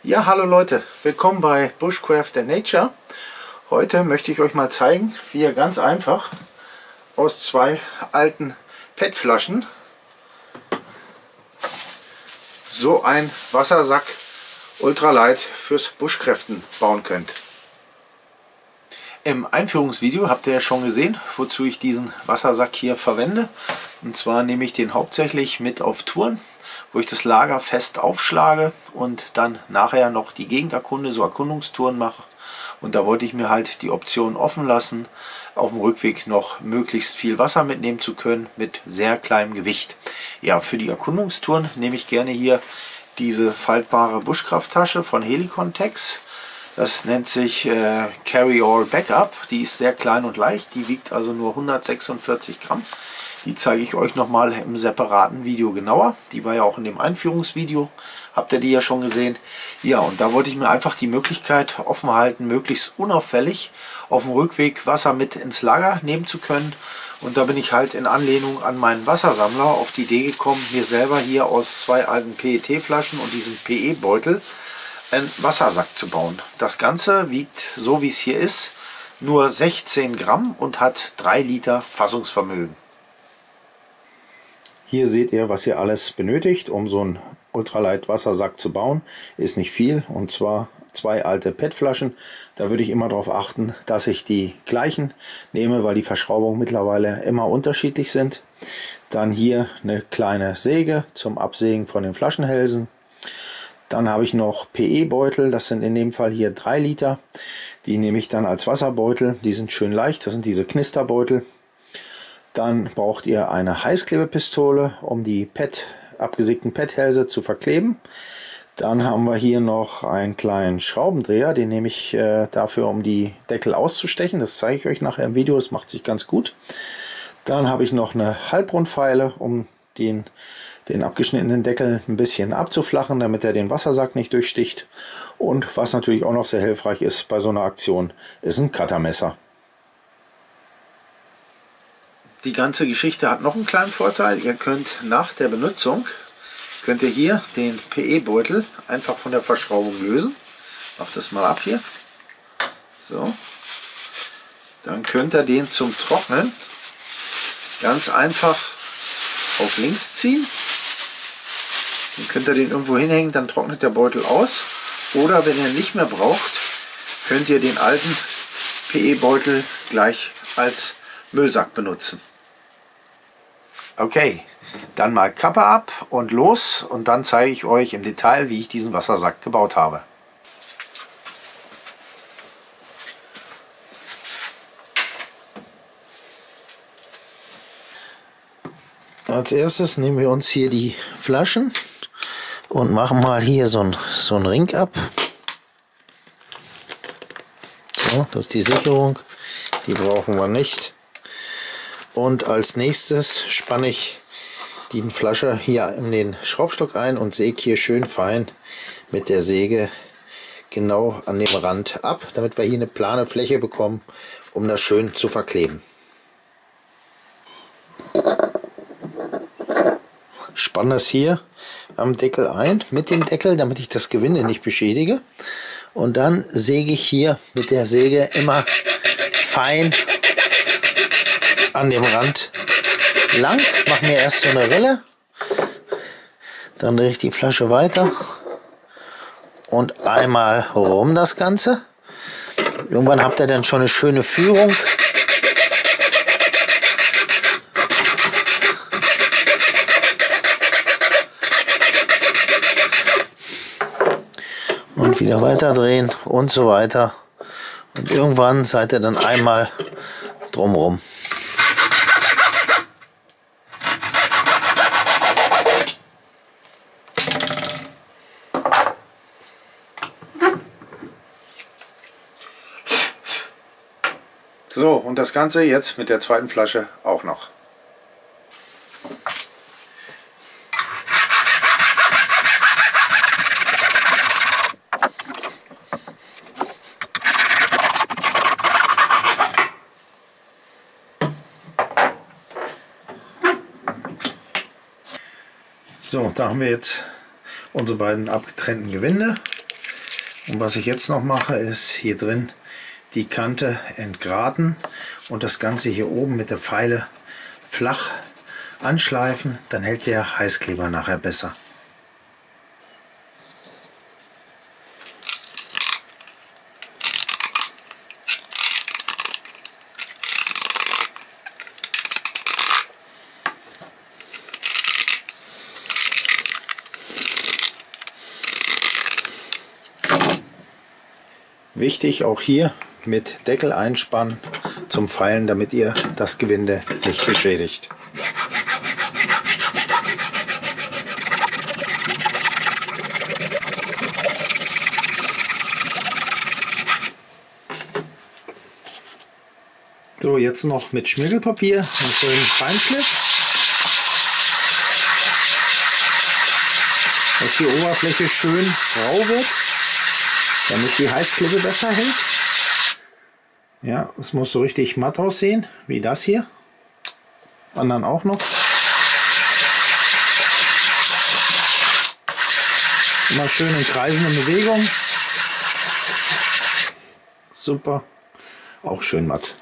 Ja, hallo Leute, willkommen bei Bushcraft and Nature. Heute möchte ich euch mal zeigen, wie ihr ganz einfach aus zwei alten PET-Flaschen so ein Wassersack Ultralight fürs Bushcraften bauen könnt. Im Einführungsvideo habt ihr ja schon gesehen, wozu ich diesen Wassersack hier verwende. Und zwar nehme ich den hauptsächlich mit auf Touren, wo ich das Lager fest aufschlage und dann nachher noch die Gegend erkunde, so Erkundungstouren mache. Und da wollte ich mir halt die Option offen lassen, auf dem Rückweg noch möglichst viel Wasser mitnehmen zu können mit sehr kleinem Gewicht. Ja, für die Erkundungstouren nehme ich gerne hier diese faltbare Bushcraft-Tasche von Helicon-Tex. Das nennt sich Carry-All Backup. Die ist sehr klein und leicht, die wiegt also nur 146 Gramm. Die zeige ich euch nochmal im separaten Video genauer. Die war ja auch in dem Einführungsvideo. Habt ihr die ja schon gesehen. Ja, und da wollte ich mir einfach die Möglichkeit offen halten, möglichst unauffällig auf dem Rückweg Wasser mit ins Lager nehmen zu können. Und da bin ich halt in Anlehnung an meinen Wassersammler auf die Idee gekommen, mir selber hier aus zwei alten PET-Flaschen und diesem PE-Beutel einen Wassersack zu bauen. Das Ganze wiegt, so wie es hier ist, nur 16 Gramm und hat 3 Liter Fassungsvermögen. Hier seht ihr, was ihr alles benötigt, um so einen Ultralight Wassersack zu bauen. Ist nicht viel, und zwar zwei alte PET-Flaschen. Da würde ich immer darauf achten, dass ich die gleichen nehme, weil die Verschraubungen mittlerweile immer unterschiedlich sind. Dann hier eine kleine Säge zum Absägen von den Flaschenhälsen. Dann habe ich noch PE-Beutel, das sind in dem Fall hier 3 Liter. Die nehme ich dann als Wasserbeutel, die sind schön leicht, das sind diese Knisterbeutel. Dann braucht ihr eine Heißklebepistole, um die abgesägten PET-Hälse zu verkleben. Dann haben wir hier noch einen kleinen Schraubendreher, den nehme ich dafür, um die Deckel auszustechen. Das zeige ich euch nachher im Video, das macht sich ganz gut. Dann habe ich noch eine Halbrundfeile, um den abgeschnittenen Deckel ein bisschen abzuflachen, damit er den Wassersack nicht durchsticht. Und was natürlich auch noch sehr hilfreich ist bei so einer Aktion, ist ein Cuttermesser. Die ganze Geschichte hat noch einen kleinen Vorteil. Ihr könnt nach der Benutzung, könnt ihr hier den PE-Beutel einfach von der Verschraubung lösen. Macht das mal ab hier. So. Dann könnt ihr den zum Trocknen ganz einfach auf links ziehen. Dann könnt ihr den irgendwo hinhängen, dann trocknet der Beutel aus. Oder wenn ihr nicht mehr braucht, könnt ihr den alten PE-Beutel gleich als Müllsack benutzen. Okay, dann mal Kappe ab und los, und dann zeige ich euch im Detail, wie ich diesen Wassersack gebaut habe. Als erstes nehmen wir uns hier die Flaschen und machen mal hier so ein Ring ab. So, das ist die Sicherung, die brauchen wir nicht. Und als nächstes spanne ich die Flasche hier in den Schraubstock ein und säge hier schön fein mit der Säge genau an dem Rand ab, damit wir hier eine plane Fläche bekommen, um das schön zu verkleben. Spanne das hier am Deckel ein mit dem Deckel, damit ich das Gewinde nicht beschädige. Und dann säge ich hier mit der Säge immer fein an dem Rand lang, mache mir erst so eine Rille, dann drehe ich die Flasche weiter und einmal rum das Ganze. Irgendwann habt ihr dann schon eine schöne Führung. Und wieder weiter drehen und so weiter. Und irgendwann seid ihr dann einmal drumherum. So, und das Ganze jetzt mit der zweiten Flasche auch noch. So, da haben wir jetzt unsere beiden abgetrennten Gewinde. Und was ich jetzt noch mache, ist hier drin die Kante entgraten und das Ganze hier oben mit der Feile flach anschleifen. Dann hält der Heißkleber nachher besser. Wichtig auch hier mit Deckel einspannen zum Feilen, damit ihr das Gewinde nicht beschädigt. So, jetzt noch mit Schmirgelpapier und schönen Feinschliff, dass die Oberfläche schön rau wird, damit die Heißklebe besser hält. Ja, es muss so richtig matt aussehen, wie das hier. Anderen auch noch. Immer schön in kreisende Bewegung. Super, auch schön matt.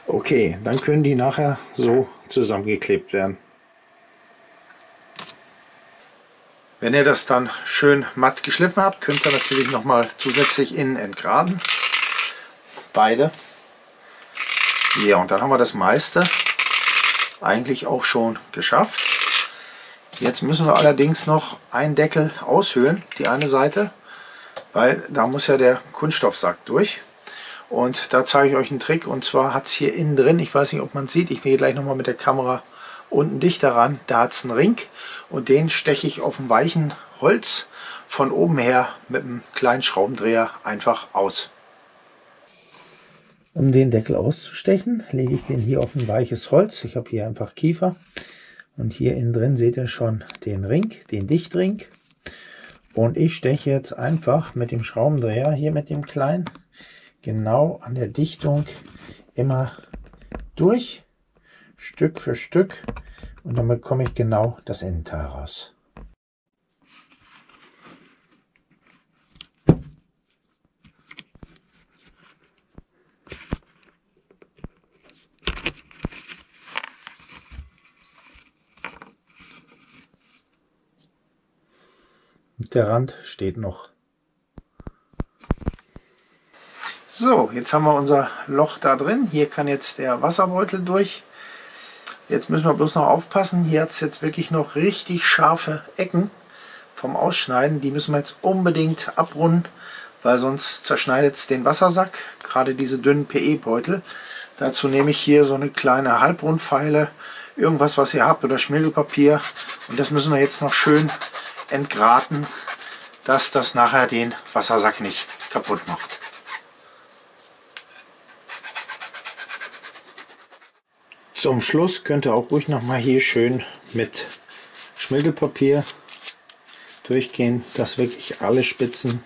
Okay, dann können die nachher so zusammengeklebt werden. Wenn ihr das dann schön matt geschliffen habt, könnt ihr natürlich nochmal zusätzlich innen entgraten. Beide. Ja, und dann haben wir das meiste eigentlich auch schon geschafft. Jetzt müssen wir allerdings noch einen Deckel aushöhlen, die eine Seite, weil da muss ja der Kunststoffsack durch. Und da zeige ich euch einen Trick, und zwar hat es hier innen drin, ich weiß nicht, ob man es sieht, ich gehe gleich nochmal mit der Kamera unten dichter ran, da hat es einen Ring und den steche ich auf dem weichen Holz von oben her mit einem kleinen Schraubendreher einfach aus. Um den Deckel auszustechen, lege ich den hier auf ein weiches Holz. Ich habe hier einfach Kiefer und hier innen drin seht ihr schon den Ring, den Dichtring. Und ich steche jetzt einfach mit dem Schraubendreher, hier mit dem kleinen, genau an der Dichtung immer durch, Stück für Stück, und dann bekomme ich genau das Innenteil raus. Und der Rand steht noch. So, jetzt haben wir unser Loch da drin. Hier kann jetzt der Wasserbeutel durch. Jetzt müssen wir bloß noch aufpassen. Hier hat es jetzt wirklich noch richtig scharfe Ecken vom Ausschneiden. Die müssen wir jetzt unbedingt abrunden, weil sonst zerschneidet es den Wassersack. Gerade diese dünnen PE-Beutel. Dazu nehme ich hier so eine kleine Halbrundfeile, irgendwas, was ihr habt, oder Schmirgelpapier. Und das müssen wir jetzt noch schön entgraten, dass das nachher den Wassersack nicht kaputt macht. Zum Schluss könnt ihr auch ruhig noch mal hier schön mit Schmirgelpapier durchgehen, dass wirklich alle Spitzen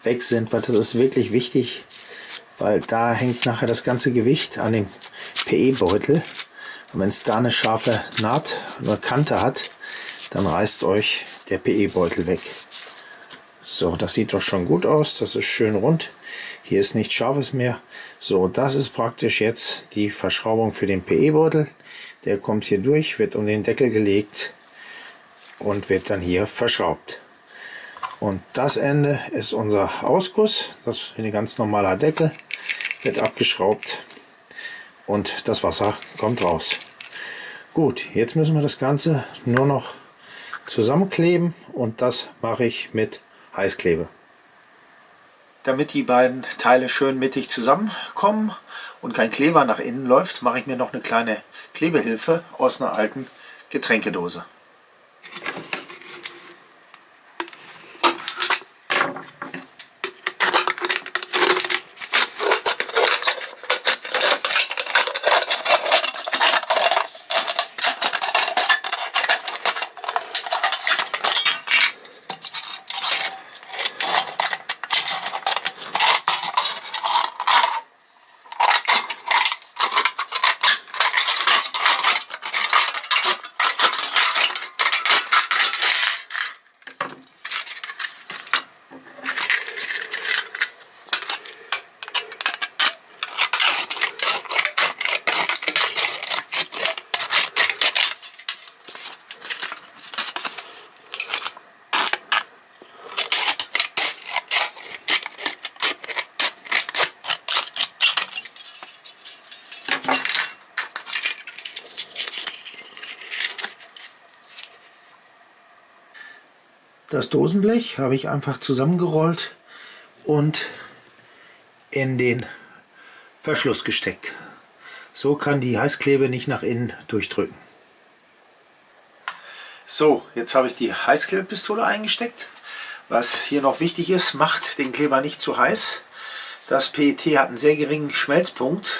weg sind, weil das ist wirklich wichtig, weil da hängt nachher das ganze Gewicht an dem PE-Beutel. Und wenn es da eine scharfe Naht oder Kante hat, dann reißt euch der PE-Beutel weg. So, das sieht doch schon gut aus, das ist schön rund. Hier ist nichts Scharfes mehr. So, das ist praktisch jetzt die Verschraubung für den PE-Beutel. Der kommt hier durch, wird um den Deckel gelegt und wird dann hier verschraubt. Und das Ende ist unser Ausguss. Das ist ein ganz normaler Deckel. Wird abgeschraubt und das Wasser kommt raus. Gut, jetzt müssen wir das Ganze nur noch zusammenkleben und das mache ich mit Heißklebe. Damit die beiden Teile schön mittig zusammenkommen und kein Kleber nach innen läuft, mache ich mir noch eine kleine Klebehilfe aus einer alten Getränkedose. Das Dosenblech habe ich einfach zusammengerollt und in den Verschluss gesteckt. So kann die Heißklebe nicht nach innen durchdrücken. So, jetzt habe ich die Heißklebepistole eingesteckt. Was hier noch wichtig ist, macht den Kleber nicht zu heiß. Das PET hat einen sehr geringen Schmelzpunkt.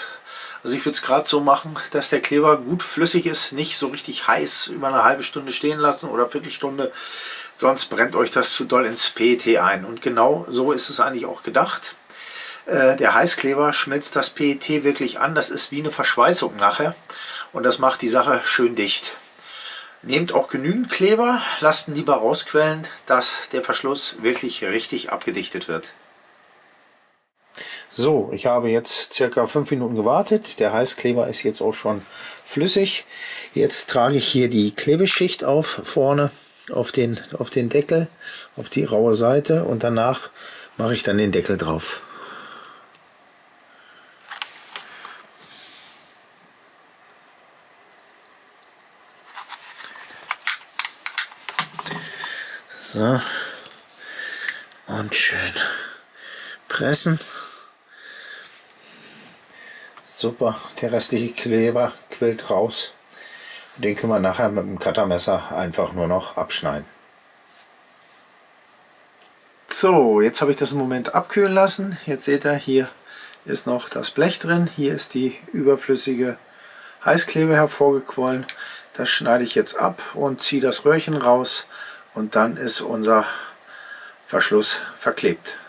Also ich würde es gerade so machen, dass der Kleber gut flüssig ist, nicht so richtig heiß über eine halbe Stunde stehen lassen oder Viertelstunde. Sonst brennt euch das zu doll ins PET ein. Und genau so ist es eigentlich auch gedacht. Der Heißkleber schmilzt das PET wirklich an. Das ist wie eine Verschweißung nachher. Und das macht die Sache schön dicht. Nehmt auch genügend Kleber, lasst ihn lieber rausquellen, dass der Verschluss wirklich richtig abgedichtet wird. So, ich habe jetzt circa 5 Minuten gewartet. Der Heißkleber ist jetzt auch schon flüssig. Jetzt trage ich hier die Klebeschicht auf, vorne auf den Deckel, auf die raue Seite, und danach mache ich dann den Deckel drauf. So, und schön pressen. Super, der restliche Kleber quillt raus. Den können wir nachher mit dem Cuttermesser einfach nur noch abschneiden. So, jetzt habe ich das im Moment abkühlen lassen. Jetzt seht ihr, hier ist noch das Blech drin. Hier ist die überflüssige Heißklebe hervorgequollen. Das schneide ich jetzt ab und ziehe das Röhrchen raus. Und dann ist unser Verschluss verklebt.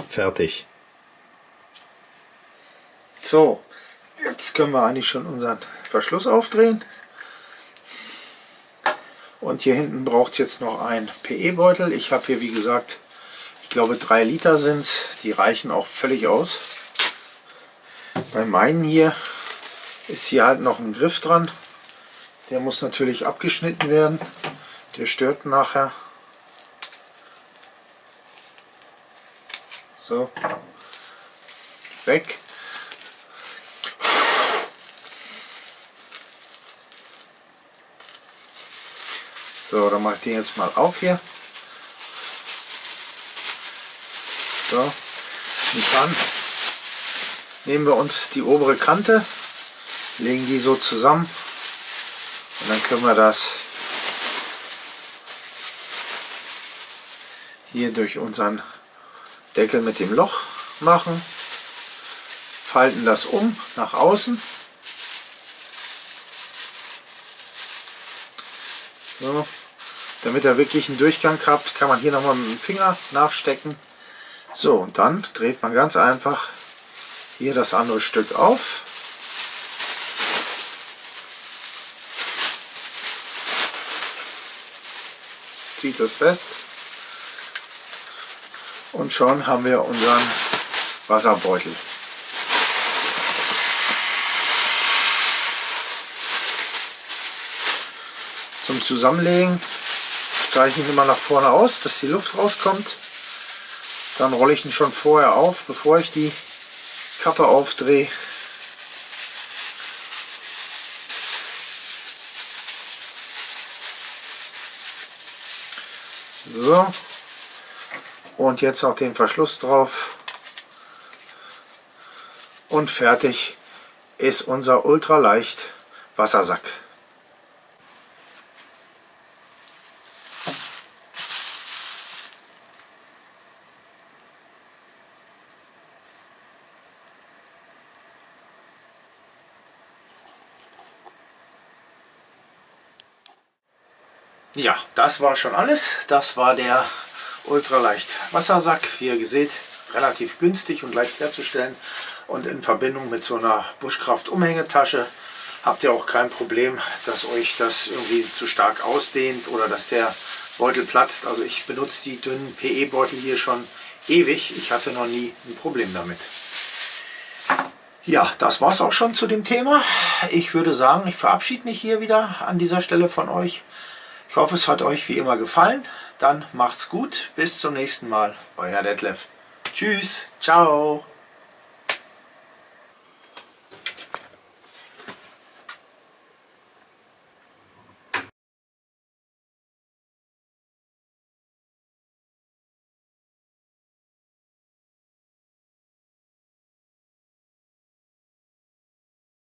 Fertig. So, jetzt können wir eigentlich schon unseren Verschluss aufdrehen. Und hier hinten braucht es jetzt noch einen PE-Beutel. Ich habe hier, wie gesagt, ich glaube 3 Liter sind es. Die reichen auch völlig aus. Bei meinen hier ist hier halt noch ein Griff dran. Der muss natürlich abgeschnitten werden. Der stört nachher. So, weg. So, dann mache ich den jetzt mal auf hier. So, und dann nehmen wir uns die obere Kante, legen die so zusammen und dann können wir das hier durch unseren Deckel mit dem Loch machen, falten das um nach außen. So, damit er wirklich einen Durchgang habt, kann man hier nochmal mit dem Finger nachstecken. So, und dann dreht man ganz einfach hier das andere Stück auf. Zieht das fest. Und schon haben wir unseren Wasserbeutel. Zum Zusammenlegen streiche ich ihn immer nach vorne aus, dass die Luft rauskommt. Dann rolle ich ihn schon vorher auf, bevor ich die Kappe aufdrehe. So. Und jetzt noch den Verschluss drauf. Und fertig ist unser ultraleicht Wassersack. Ja, das war schon alles. Das war der ultraleicht Wassersack. Wie ihr seht, relativ günstig und leicht herzustellen. Und in Verbindung mit so einer Bushcraft Umhängetasche habt ihr auch kein Problem, dass euch das irgendwie zu stark ausdehnt oder dass der Beutel platzt. Also ich benutze die dünnen PE-Beutel hier schon ewig. Ich hatte noch nie ein Problem damit. Ja, das war es auch schon zu dem Thema. Ich würde sagen, ich verabschiede mich hier wieder an dieser Stelle von euch. Ich hoffe, es hat euch wie immer gefallen. Dann macht's gut. Bis zum nächsten Mal. Euer Detlef. Tschüss. Ciao.